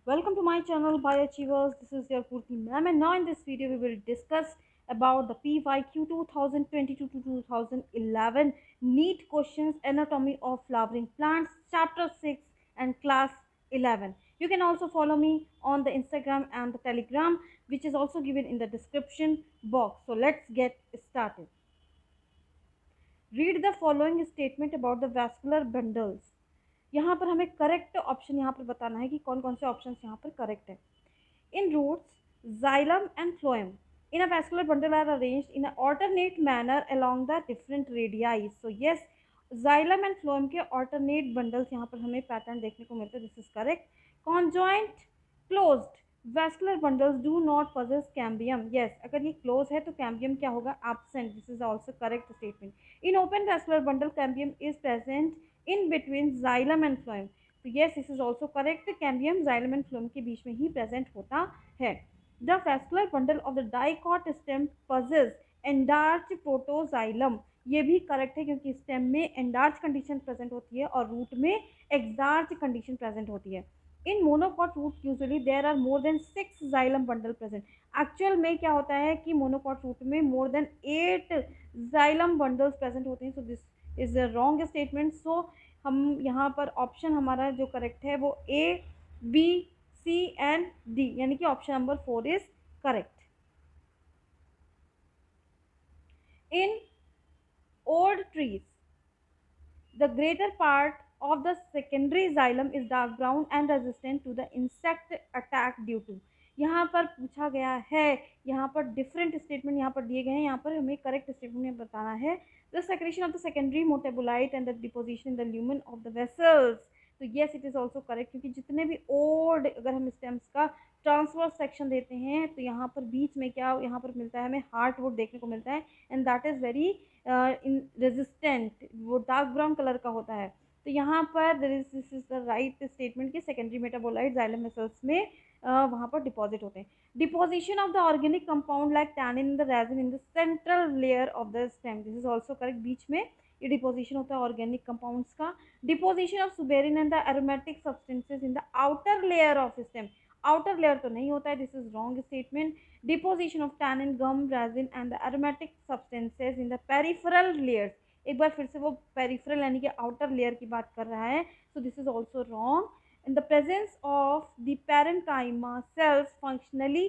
Welcome to my channel Bioachievers. This is your Purti ma'am, and now in this video we will discuss about the PYQ 2022 to 2011 NEET questions, anatomy of flowering plants, chapter 6 and class 11. You can also follow me on the Instagram and the Telegram, which is also given in the description box. So let's get started. Read the following statement about the vascular bundles. यहाँ पर हमें correct option यहाँ पर बताना है कि कौन कौन से ऑप्शन यहाँ पर करेक्ट है. In roots, xylem and phloem in a vascular bundle are arranged in an alternate manner along the different radii. So yes, xylem and phloem के alternate bundles यहाँ पर हमें pattern देखने को मिलता है. This is correct. Conjoint closed vascular bundles do not possess cambium. Yes, अगर ये close है तो cambium क्या होगा? Absent. This is also correct statement. In open vascular bundle, cambium is present in between xylem and phloem. तो yes, this is also correct. Cambium xylem and phloem के बीच में ही present होता है. The vascular bundle of the dicot stem possess enlarged protoxylem. ये भी correct है क्योंकि stem में एंडार्च कंडीशन प्रेजेंट होती है और रूट में एक्सार्च कंडीशन प्रेजेंट होती है. In monocot root usually there are more than 6 xylem bundle present. Actual में क्या होता है कि मोनोकॉट रूट में more than 8 xylem bundles present होते हैं. So this is a wrong statement. सो हम यहाँ पर ऑप्शन हमारा जो करेक्ट है वो A, B, C and D, यानी कि option number 4 is correct. In old trees, the greater part of the secondary xylem is dark brown and resistant to the insect attack due to. यहाँ पर पूछा गया है, यहाँ पर डिफरेंट स्टेटमेंट यहाँ पर दिए गए हैं. यहाँ पर हमें करेक्ट स्टेटमेंट बताना है. The secretion of the secondary metabolite and the deposition in the lumen of the vessels. तो yes, it is also correct क्योंकि जितने भी ओल्ड अगर हम स्टेम्स का ट्रांसवर्स सेक्शन देते हैं तो यहाँ पर बीच में क्या यहाँ पर मिलता है, हमें हार्ट वुड देखने को मिलता है and that is very in resistant, वो डार्क ब्राउन कलर का होता है. तो यहाँ पर this is the right statement कि सेकेंडरी मेटाबोलाइट जाइलम वेसल्स में वहाँ पर डिपॉजिट होते हैं. Deposition of the organic compound like tannin in the resin in the central layer of the stem. This is also correct. बीच में ये deposition होता है ऑर्गेनिक कंपाउंड्स का. Deposition of suberin and the aromatic substances in the outer layer of stem. Outer layer तो नहीं होता है. This is wrong statement. Deposition of tannin, gum, resin and the aromatic substances in the peripheral layers. एक बार फिर से वो peripheral यानी कि आउटर लेयर की बात कर रहा है. So this is also wrong. In the presence of the parenchyma cells, functionally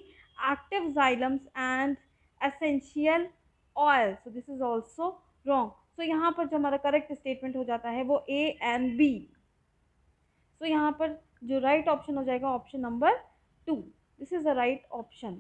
active xylems and essential oil. So this is also wrong. So यहाँ पर जो हमारा करेक्ट स्टेटमेंट हो जाता है वो ए एंड बी. सो यहाँ पर जो राइट ऑप्शन हो जाएगा option number 2. This is the right option.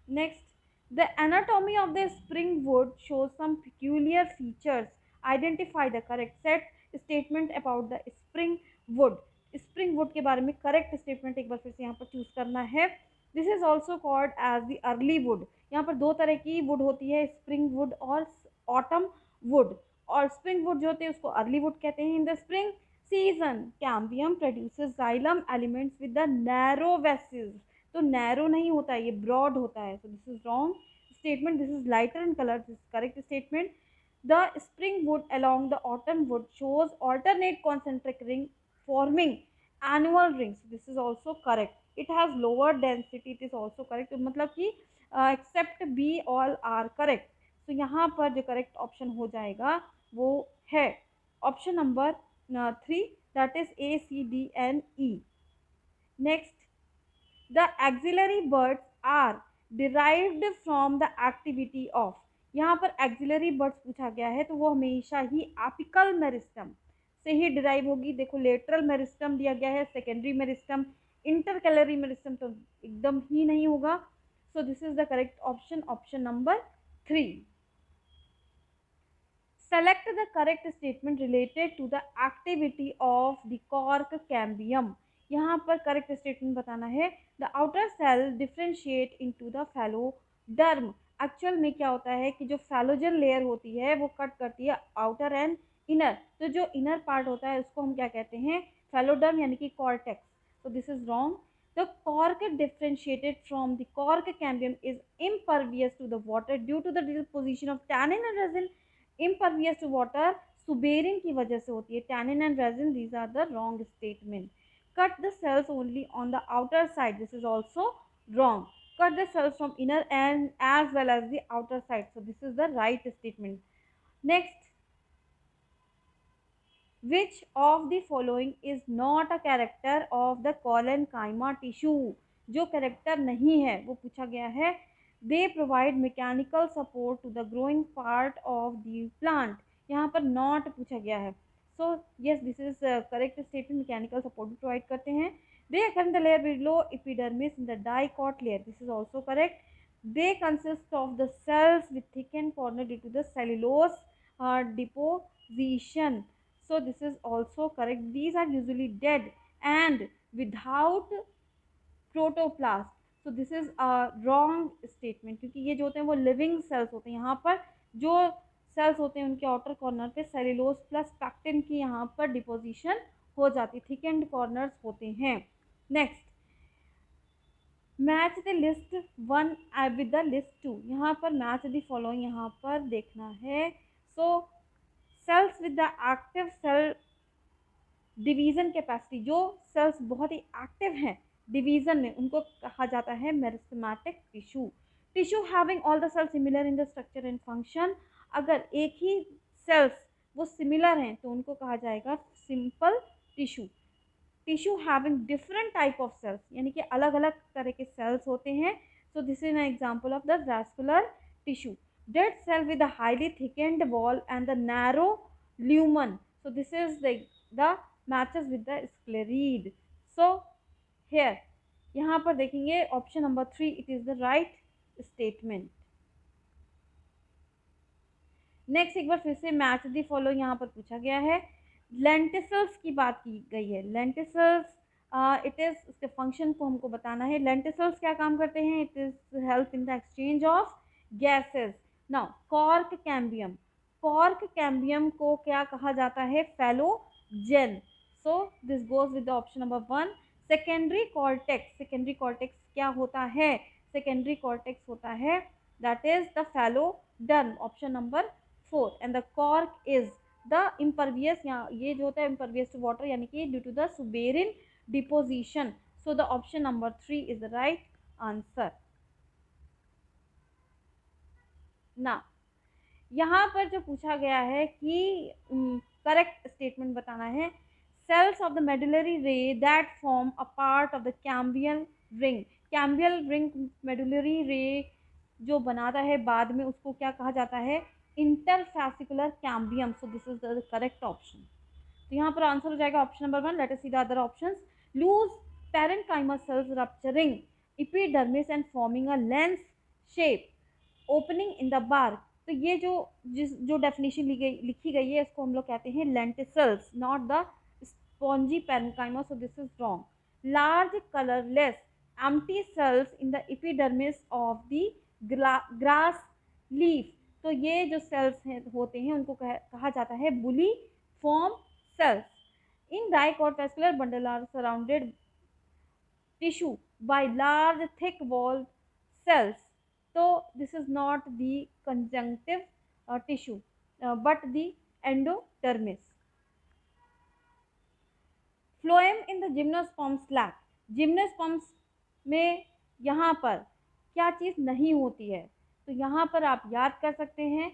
Next, the anatomy of the spring wood shows some peculiar features. Identify the correct set statement about the spring wood. Spring would के बारे में correct statement एक बार फिर से यहाँ पर choose करना है. This is also called as the early wood. यहाँ पर दो तरह की वुड होती है, स्प्रिंग वुड और ऑटम वुड. और स्प्रिंग वुड जो होते हैं उसको अर्ली वुड कहते हैं. In the spring season cambium produces xylem elements with the narrow वेसिस. तो नैरो नहीं होता है, ये ब्रॉड होता है. So this is wrong statement. This is lighter in colour. This correct statement. The spring wood along the autumn wood shows alternate concentric ring forming annual rings. This is also correct. It has lower density. It is also correct. मतलब कि except B all are correct. So यहाँ पर जो correct option हो जाएगा वो है option number 3, that is A, C, D and E. Next, the axillary buds are derived from the activity of. यहाँ पर एक्सिलरी बर्ड्स पूछा गया है तो वो हमेशा ही एपिकल मेरिस्टम से ही डिराइव होगी. देखो लेटरल मेरिस्टम दिया गया है, सेकेंडरी मेरिस्टम, इंटरकैलरी मेरिस्टम तो एकदम ही नहीं होगा. सो this is the correct option, option number 3. Select the correct statement related to the activity of the cork cambium. यहाँ पर करेक्ट स्टेटमेंट बताना है. The outer cell differentiate into the phelloderm. Actual में क्या होता है कि जो फैलोजन लेयर होती है वो कट करती है आउटर एंड इनर. तो जो इनर पार्ट होता है उसको हम क्या कहते हैं, फैलोडर्म यानी कि कॉर्टेक्स. तो this is wrong. The cork differentiated from the cork cambium is impervious to the water due to the deposition of tannin and resin. Impervious to water suberin की वजह से होती है. Tannin and resin, these are the wrong statement. cut the cells only on the outer side. This is also wrong. Cut the cells from inner and as well as the outer side. So this is the right statement. Next, which of the following is not a character of the collenchyma tissue? जो character नहीं है वो पूछा गया है. They provide mechanical support to the growing part of the plant. यहाँ पर not पूछा गया है. So yes, this is correct statement. Mechanical support भी provide करते हैं. They occur in the layer below epidermis in the dicot layer. This is also correct. They consist of the cells with thickened corner due to the cellulose deposition. So this is also correct. These are usually dead and without protoplast. So this is a wrong statement क्योंकि ये जो होते हैं वो living cells होते हैं. यहाँ पर जो सेल्स होते हैं उनके आउटर कॉर्नर पे सेल्यूलोज प्लस पैक्टिन की यहाँ पर डिपोजिशन हो जाती है. थिकेंड कॉर्नर्स होते हैं. Next, match the list one with the list two. यहाँ पर मैच द फॉलोइंग यहाँ पर देखना है. So cells with the active cell division capacity, जो सेल्स बहुत ही एक्टिव हैं डिवीज़न में उनको कहा जाता है meristematic tissue. Tissue having all the cells similar in the structure and function. अगर एक ही सेल्स वो सिमिलर हैं तो उनको कहा जाएगा simple tissue. Tissue having different type of cells यानी कि अलग अलग तरह के सेल्स होते हैं. So this is an example of the vascular tissue. Dead cell with a highly thickened wall and the narrow lumen. So this is the matches with the sclereid. So here यहाँ पर देखेंगे option number 3 it is the right statement. Next एक बार फिर से match दी follow यहाँ पर पूछा गया है. लेंटिसल्स की बात की गई है. लेंटिसल्स इट इज उसके फंक्शन को हमको बताना है. लेंटिसल्स क्या काम करते हैं? It is help in the exchange of gases. Now cork cambium. Cork cambium को क्या कहा जाता है? Phellogen. So this goes with the option number 1. Secondary cortex. Secondary cortex क्या होता है? सेकेंडरी कॉर्टेक्स होता है that is the phelloderm. Option number 4. And the cork is the impervious. यहाँ ये जो होता है इम्परवियस टू वाटर यानी कि due to the suberin deposition. So the option number 3 is the right answer. ना यहाँ पर जो पूछा गया है कि करेक्ट स्टेटमेंट बताना है. cells of the medullary ray that form a part of the cambial ring. cambial ring medullary ray जो बनाता है बाद में उसको क्या कहा जाता है? interfascicular cambium. so this is the correct option. तो यहाँ पर आंसर हो जाएगा option number 1. let us see the other options. loose parenchyma cells rupturing epidermis and forming a lens shape opening in the bark. तो ये जो definition लिखी गई है इसको हम लोग कहते हैं lenticels, not the spongy parenchyma. So this is wrong. Large colorless empty cells in the epidermis of the grass leaf. तो ये जो cells होते हैं उनको कहा जाता है bulliform cells. In dicot vascular bundle are surrounded tissue by large thick walled cells. So this is not the conjunctive tissue but the endodermis. Phloem in the gymnosperm slack. Gymnosperms में यहाँ पर क्या चीज़ नहीं होती है? तो यहाँ पर आप याद कर सकते हैं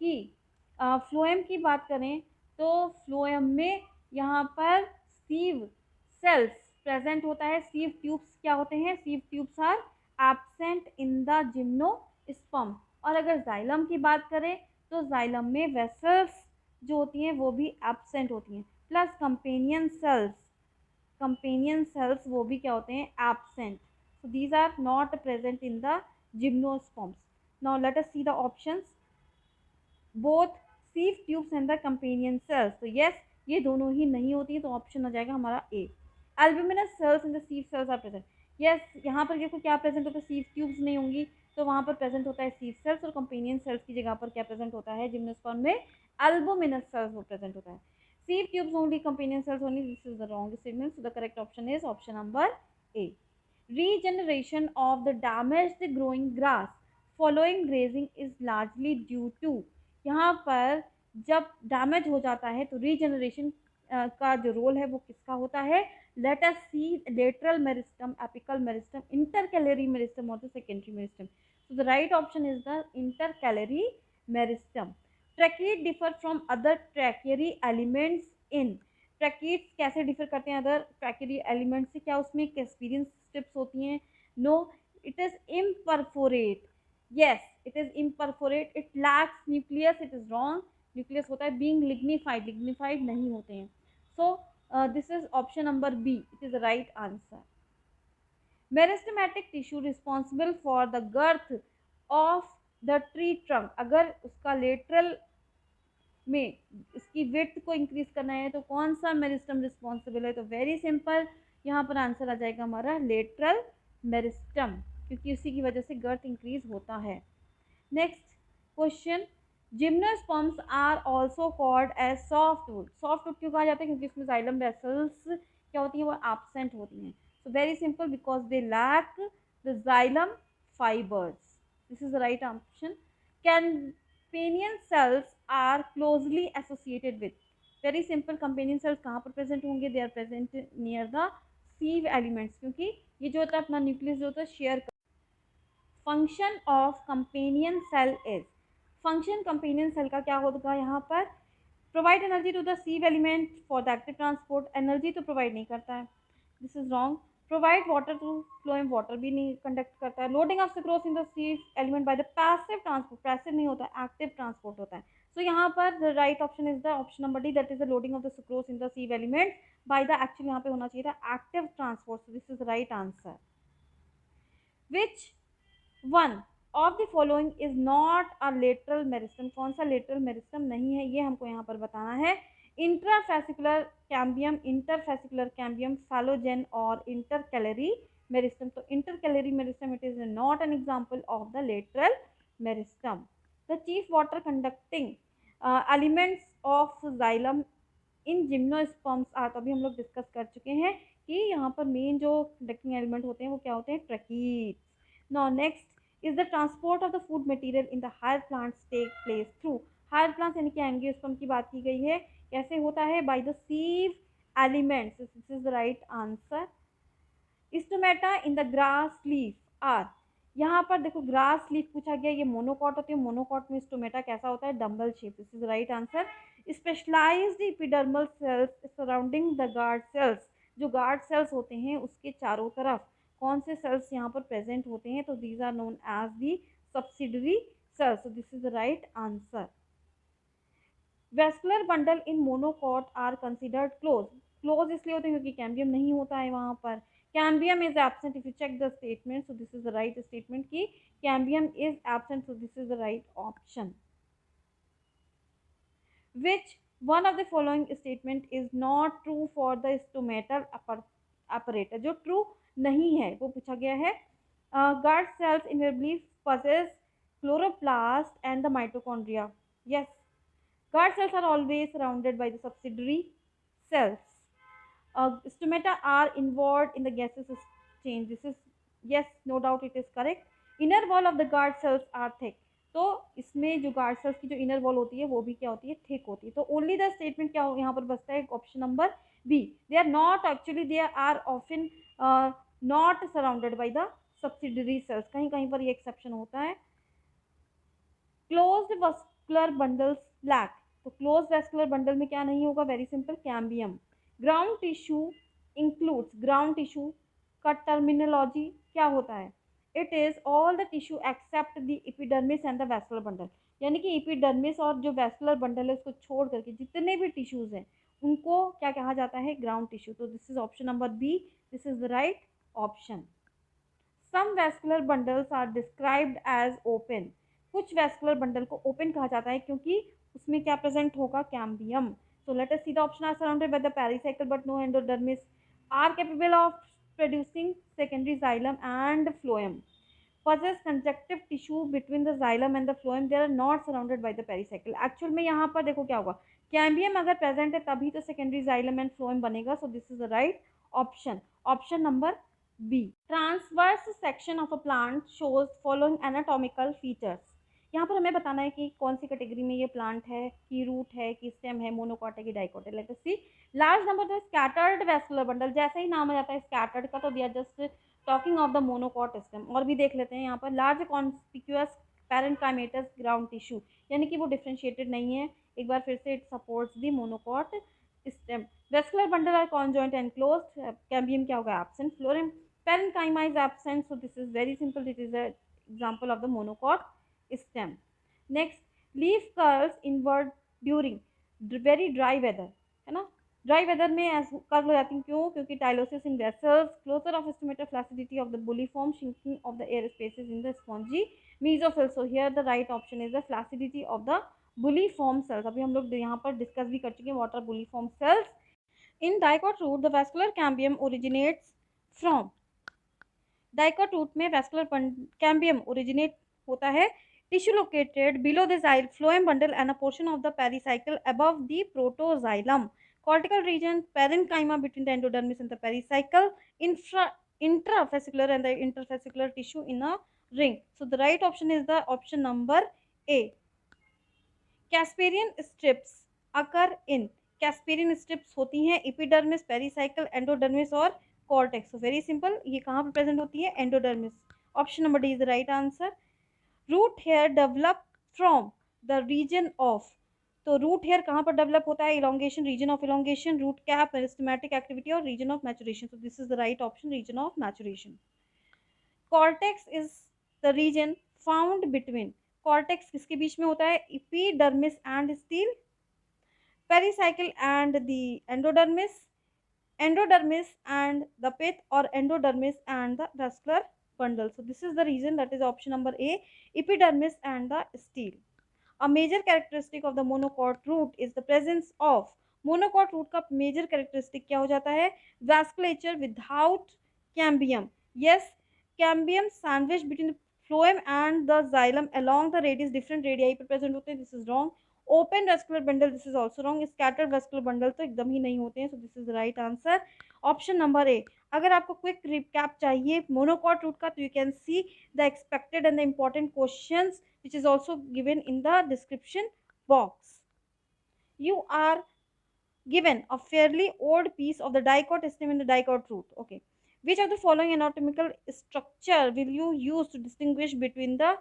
कि फ्लोएम की बात करें तो फ्लोएम में यहाँ पर सीव सेल्स प्रेजेंट होता है. सीव ट्यूब्स क्या होते हैं? Sieve tubes are absent in the gymnosperm. और अगर जाइलम की बात करें तो जाइलम में वेसल्स जो होती हैं वो भी एब्सेंट होती हैं. प्लस कंपेनियन सेल्स वो भी क्या होते हैं? Absent. So these are not present in the gymnosperms. Now let us see the options. Both sieve tubes and the companion cells. तो यस ये दोनों ही नहीं होती है तो ऑप्शन हो जाएगा हमारा A. Albuminous cells in the sieve cells are present. Yes यहाँ पर देखो क्या प्रेजेंट होता है? सीव ट्यूब्स नहीं होंगी तो वहाँ पर प्रेजेंट होता है सीव सेल्स. और कंपेनियन सेल्स की जगह पर क्या प्रेजेंट होता है? जिम्नोस्पर्म में एल्ब्यूमिनस सेल्स वो प्रेजेंट होता है. Sieve tubes only, companion cells only. This is the wrong statement. So the correct option is option number A. Regeneration of the damaged growing grass following grazing is largely due to. यहाँ पर जब damage हो जाता है तो regeneration का जो role है वो किसका होता है? Let us see lateral meristem, apical meristem, intercalary meristem or the secondary meristem. So the right option is the intercalary meristem. Tracheids differ from other tracheary elements in, tracheids कैसे differ करते हैं other tracheary element से, क्या उसमें experience strips होती हैं? No, it is imperforate. Yes, it is imperforate. It lacks nucleus. It is wrong. Nucleus होता है. बीइंग लिग्निफाइड, लिग्निफाइड नहीं होते हैं. So this is option number B. It is the right answer. Meristematic tissue responsible for the girth of the tree trunk. अगर उसका lateral में इसकी width को इंक्रीज करना है तो कौन सा मेरिस्टम रिस्पॉन्सिबल है? तो वेरी सिंपल, यहाँ पर आंसर आ जाएगा हमारा लेटरल मेरिस्टम, क्योंकि उसी की वजह से गर्थ इंक्रीज होता है. Next question, gymnosperms are also called as softwood. Softwood क्यों कहा जाता है? क्योंकि इसमें जाइलम वेसल्स क्या होती हैं? वो एब्सेंट होती हैं. So very simple, because they lack the xylem fibres. This is the right option. Companion cells are closely associated with. Very simple, companion cells कहाँ पर प्रेजेंट होंगे? They are present near the sieve elements, क्योंकि ये जो होता है अपना nucleus जो होता है share. Function of companion cell is, function companion cell का क्या होगा यहाँ पर? Provide energy to the sieve element for the active transport. Energy तो प्रोवाइड नहीं करता है. This is wrong. Provide water to phloem, water भी नहीं कंडक्ट करता है. Loading of sucrose in the sieve element by the passive transport, passive नहीं होता है, एक्टिव ट्रांसपोर्ट होता है. सो यहाँ पर the right option is the option number D, that is the loading of the sucrose in the sieve element by the, actually यहाँ पे होना चाहिए था active transport. So this is the right answer. Which one of the following is not a lateral meristem. कौन सा lateral meristem नहीं है, ये हमको यहाँ पर बताना है. Intrafascicular cambium, interfascicular cambium, phellogen और इंटरकैलरी मेरिस्टम. तो intercalary meristem it is not an example of the lateral meristem. The chief water conducting elements of xylem in gymnosperms are. तो अभी हम लोग डिस्कस कर चुके हैं कि यहाँ पर मेन जो कंडक्टिंग एलिमेंट होते हैं वो क्या होते हैं? Tracheids. Now next is the transport of the food material in the higher plants take place through. higher plants यानी कि एंजियोस्पर्म की बात की गई है. कैसे होता है? by the sieve elements. this is the right answer. Stomata in the grass leaf are. यहाँ पर देखो ग्रास लीफ पूछा गया, ये मोनोकॉट होती है. मोनोकॉट में स्टोमेटा कैसा होता है? Dumbbell shape. This is right answer. Specialised epidermal cells surrounding the guard cells. जो गार्ड सेल्स होते हैं उसके चारों तरफ कौन से सेल्स यहाँ पर प्रेजेंट होते हैं? तो these are known as the subsidiary cells. This is the right answer. Vascular bundle in monocot are considered close. Close इसलिए होते हैं क्योंकि कैम्बियम नहीं होता है वहाँ पर. Cambium is absent. If you check the statement, so this is the right statement कि cambium is absent. So this is the right option. Which one of the following statement is not true for the stomatal apparatus. जो true नहीं है वो पूछा गया है. Guard cells invariably possess chloroplast and the mitochondria. Yes, guard cells are always surrounded by the subsidiary cells. Stomata are involved in the gaseous exchange. This is, yes, no doubt it is correct. Inner wall of the guard cells are thick. तो इसमें जो guard sales की जो inner wall होती है वो भी क्या होती है? थिक होती है. तो ओनली द स्टेटमेंट क्या हो यहाँ पर बचता है? Option number B. They are not actually, they are often not surrounded by the subsidiary cells. कहीं कहीं पर ये एक्सेप्शन होता है. Closed vascular bundles lack. तो क्लोज वेस्कुलर बंडल में क्या नहीं होगा? Very simple, cambium. Ground tissue includes. Ground tissue का टर्मिनोलॉजी क्या होता है? It is all the tissue except the epidermis and the vascular bundle. यानी कि एपिडर्मिस और जो वेस्कुलर बंडल है उसको छोड़ करके जितने भी टिश्यूज हैं उनको क्या कहा जाता है? Ground tissue. So this is option number B. This is the right option. Some vascular bundles are described as open. कुछ वेस्कुलर बंडल को ओपन कहा जाता है क्योंकि उसमें क्या प्रेजेंट होगा? Cambium. So let us see the option are surrounded by the pericycle but no endodermis, are capable of producing secondary xylem and phloem, possess conjunctive tissue between the xylem and the phloem, they are not surrounded by the pericycle. Actual में यहाँ पर देखो क्या होगा? Cambium अगर present है तभी तो सेकेंडरी जाइलम एंड फ्लोएम बनेगा. So this is the right option. Option number B. Transverse section of a plant shows following anatomical features. यहाँ पर हमें बताना है कि कौन सी कैटेगरी में ये प्लांट है, कि रूट है, कि स्टेम है, मोनोकॉट है, कि डाइकॉट है। Let us see. Large number of scattered vascular bundle, जैसे ही नाम आ जाता है स्कैटर्ड का तो we are just talking of the monocot stem. और भी देख लेते हैं यहाँ पर। Large conspicuous parenchymatous ground tissue, यानी कि वो डिफ्रेंशिएटेड नहीं है। एक बार फिर से, it supports the monocot stem. Vascular bundle are conjoint and closed. Cambium क्या होगा? Absent. Phloem parenchyma is absent, so this is very simple. It is a example of the monocot stem. Next, leaf curls inward during very dry weather, है ना? Dry weather में curl हो जाती हैं, क्यों? क्योंकि tylosis in vessels, closure of estimated flaccidity of the bulliform, shrinking of the air spaces in the spongy mesophyll. So here the right option is the flaccidity of the bulliform cells. अभी हम लोग यहाँ पर discuss भी कर चुके हैं what are bulliform cells. In dicot root, the vascular cambium originates from, dicot root में वैस्कुलर कैम्बियम ओरिजिनेट होता है tissue located below the phloem bundle and a portion of the pericycle above the protoxylem. cortical region parenchyma between the endodermis and the pericycle. Intrafascicular and the interfascicular tissue in a ring. So the right option is the option number A. Casparian strips occur in, Casparian strips होती हैं epidermis, pericycle, endodermis और cortex. So very simple, ये कहाँ पर present होती है? Endodermis. Option number D is the right answer. Root hair develop from the region of, तो root hair कहाँ पर डेवलप होता है? Elongation, region of elongation, root cap, meristematic activity और region of maturation. So this is the right option, region of maturation. Cortex is the region found between, cortex किसके बीच में होता है? Epidermis and stele, pericycle and the endodermis, endodermis and the pith, or endodermis and the vascular bundle. So this is the reason, that is option number A, epidermis and the stele. A major characteristic of the monocot root is the presence of, monocot root का major characteristic क्या हो जाता है? vasculature without cambium. Yes, cambium sandwiched between the phloem and the xylem along the radius, different radii पर present होते हैं. This is wrong. Open vascular bundle, this is also wrong. Scattered vascular bundle तो एकदम ही नहीं होते हैं. So this is right answer, option number A. अगर आपको क्विक रिकैप चाहिए मोनोकॉट रूट का, तो you can see the expected and the important questions which is also given in the description box. You are given a fairly old piece of the dicot stem in the dicot root. Okay, which of the following anatomical structure will you use to distinguish between the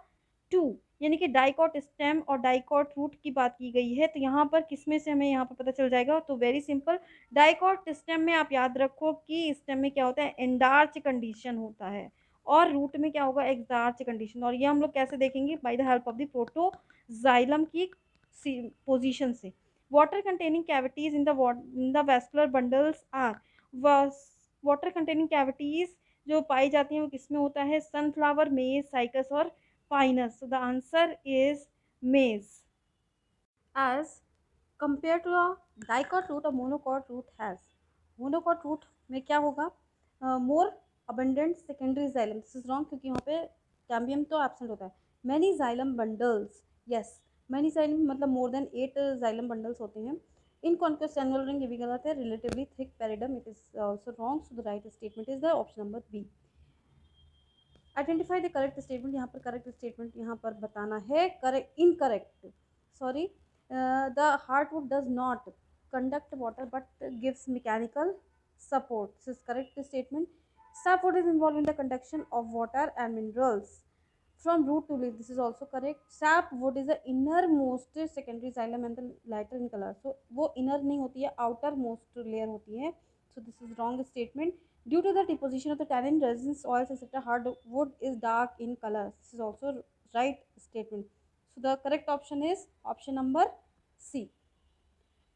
two? यानी कि dicot stem और dicot root की बात की गई है, तो यहाँ पर किसमें से हमें यहाँ पर पता चल जाएगा? तो वेरी सिंपल, डाइकॉट स्टेम में आप याद रखो कि स्टेम में क्या होता है? एंडार्च कंडीशन होता है, और रूट में क्या होगा? Exarch condition. और ये हम लोग कैसे देखेंगे? By the help of the protoxylem की पोजीशन से. water containing cavities in the vascular bundles are, water containing cavities जो पाई जाती हैं वो किसमें होता है? सनफ्लावर, मेज, साइकस और Pinus. So the answer is maize. As compared to a dicot root, a monocot root has, monocot root में क्या होगा? more abundant secondary xylem. This is wrong, क्योंकि यहाँ पे कैम्बियम तो एब्सेंट होता है. many xylem bundles. Yes, many xylem मतलब more than 8 xylem bundles होते हैं. In conquest annual ring, ये भी गलत है. relatively thick peridium, it is also wrong. So the right statement is the option number B. Identify the correct statement. यहाँ पर correct statement यहाँ पर बताना है. Correct, incorrect, sorry. The heartwood does not conduct water but gives mechanical support. This is correct statement. Sapwood is involved in the conduction of water and minerals from root to leaf. This is also correct. Sapwood is the innermost secondary xylem and the lighter in color. So वो inner नहीं होती है, outermost layer होती है. So this is wrong statement. Due to the deposition of the tannin, resins, oils, etc., hardwood is dark in color. This is also right statement. So the correct option is option number C.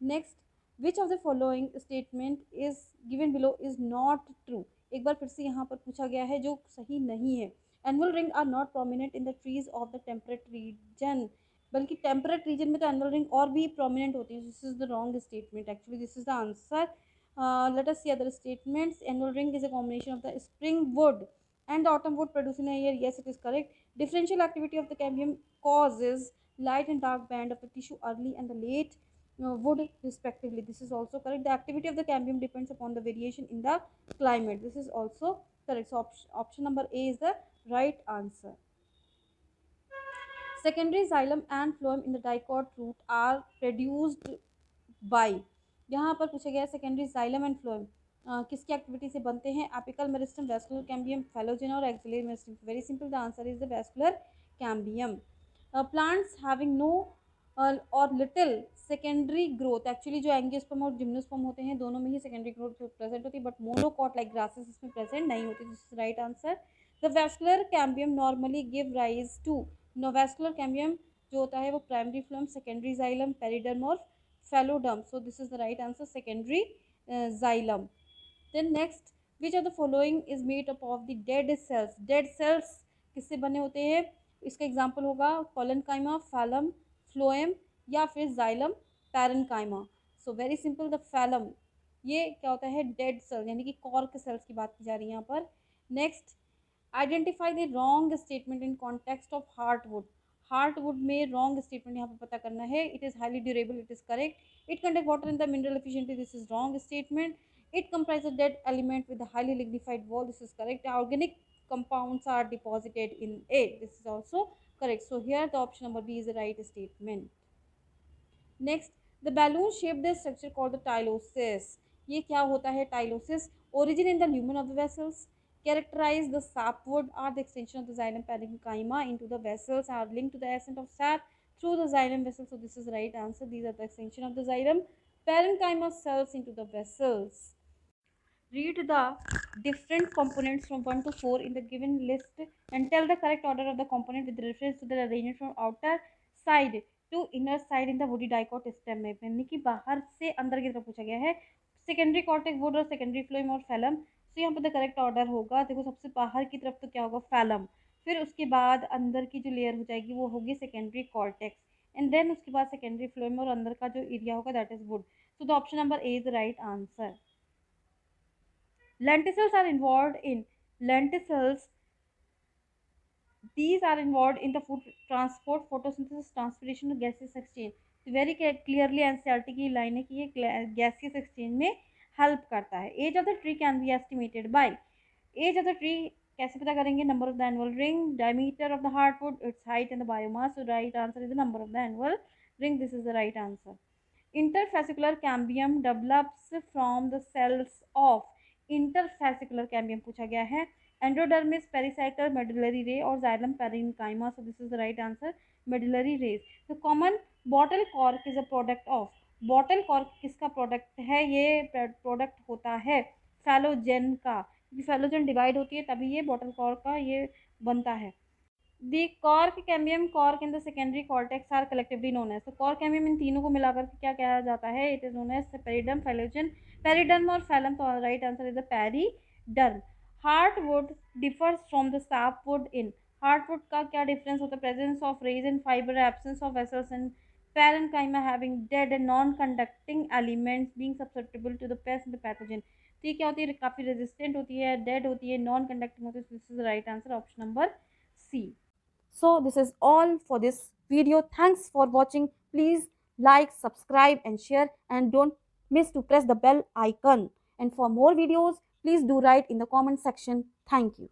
Next, which of the following statement is given below is not true? एक बार फिर से यहाँ पर पूछा गया है जो सही नहीं है. Annual ring are not prominent in the trees of the temperate region. बल्कि टेम्परेट रीजन में तो एनुअल रिंग और भी प्रोमिनेंट होती है. This is the wrong statement. Actually this is the answer. Let us see other statements. Annual ring is a combination of the spring wood and the autumn wood produced in a year. Yes, it is correct. Differential activity of the cambium causes light and dark band of the tissue early and the late wood respectively. This is also correct. The activity of the cambium depends upon the variation in the climate. This is also correct. So option number A is the right answer. Secondary xylem and phloem in the dicot root are produced by, यहाँ पर पूछा गया है secondary xylem and phloem किसकी activity से बनते हैं? Apical meristem, vascular cambium, phellogen और axillary meristem. Very simple, the answer is the vascular cambium. Plants having no और लिटिल सेकेंडरी ग्रोथ, एक्चुअली जो एंजियोस्पर्म और जिम्नोस्पर्म होते हैं दोनों में ही सेकेंडरी ग्रोथ प्रेजेंट होती है, बट मोनोकॉट लाइक ग्रासेस इसमें प्रेजेंट नहीं होती। This is right answer. The vascular cambium normally give rise to, vascular cambium जो होता है वो primary phloem, secondary xylem, periderm और phylloderm. So this is the right answer, secondary xylem. Then next, which of the following is made up of the dead cells? Dead cells किससे बने होते हैं? इसका एग्जाम्पल होगा कोलेनकाइमा, फैलम, फ्लोएम या फिर xylem, parenchyma. So very simple, the phellum ये क्या होता है? डेड सेल, यानी कि कॉर्क सेल्स की बात की जा रही है यहाँ पर। Next, identify the wrong statement in context of heartwood. Heartwood में रॉन्ग स्टेटमेंट यहाँ पर पता करना है। It is highly durable, it is correct. It contact water in the mineral efficiently, this is wrong statement. It comprises dead element with a highly lignified wall, this is correct. Organic compounds are deposited in it, this is also correct. So here the option number B is the right statement. Next, the balloon shaped structure called the tylosis, ये क्या होता है? Tylosis origin in the lumen of the vessels, characterize the sapwood are the extension of the xylem parenchyma into the vessels, are linked to the ascent of sap through the xylem vessel. So this is the right answer, these are the extension of the xylem parenchyma cells into the vessels. Read the different components from 1 to 4 in the given list and tell the correct order of the component with reference to the arrangement from outer side to inner side in the woody dicot stem में, यानी कि बाहर से अंदर की तरफ पूछा गया है। सेकेंडरी कॉर्टेक्स वुड और सेकेंडरी फ्लोएम और फैलम। तो यहाँ पर द करेक्ट ऑर्डर होगा, देखो सबसे बाहर की तरफ तो क्या होगा? फैलम, फिर उसके बाद अंदर की जो लेयर हो जाएगी वो होगी सेकेंडरी कॉर्टेक्स, एंड देन उसके बाद सेकेंडरी फ्लोएम और अंदर का जो एरिया होगा that is would. So the option number A is the right answer. Lenticels are involved in lenticels. These are involved in the food transport, photosynthesis, transpiration और gaseous exchange. तो very clearly NCERT की line है कि ये gaseous exchange में help करता है। Age of the tree can be estimated by, age of the tree कैसे पता करेंगे? Number of the annual ring, diameter of the heartwood, its height and the biomass. So right answer is the number of the annual ring, this is the right answer. Interfascicular cambium develops from the cells of, interfascicular cambium पूछा गया है। Endodermis, pericycle, medullary रे और xylem parenchyma. So this is the right answer, medullary rays. The common bottle cork is a product of, bottle cork किसका product है? ये product होता है फैलोजेन का, क्योंकि फैलोजेन डिवाइड होती है तभी ये बॉटल कॉर्क का ये बनता है। The cork cambium, cork in the secondary cortex are collectively known as, तो कॉर्क कैम्बियम इन तीनों को मिलाकर के क्या कहा जाता है? It is known as periderm, phellogen, periderm और फैलम। तो right answer is the periderm. Heartwood differs from the sapwood in, heartwood का क्या डिफरेंस होता है? Presence of rays in fibre, absence of vessels and parenchyma having dead and non-conducting elements being susceptible to the pest and the pathogen। तो ये क्या होती है? काफी रेजिस्टेंट होती है, डेड होती है, नॉन कंडक्टिंग होती है। This is right answer, option number C. So this is all for this video. Thanks for watching. Please like, subscribe and share, and don't miss to press the bell icon. And for more videos, please do write in the comment section. Thank you.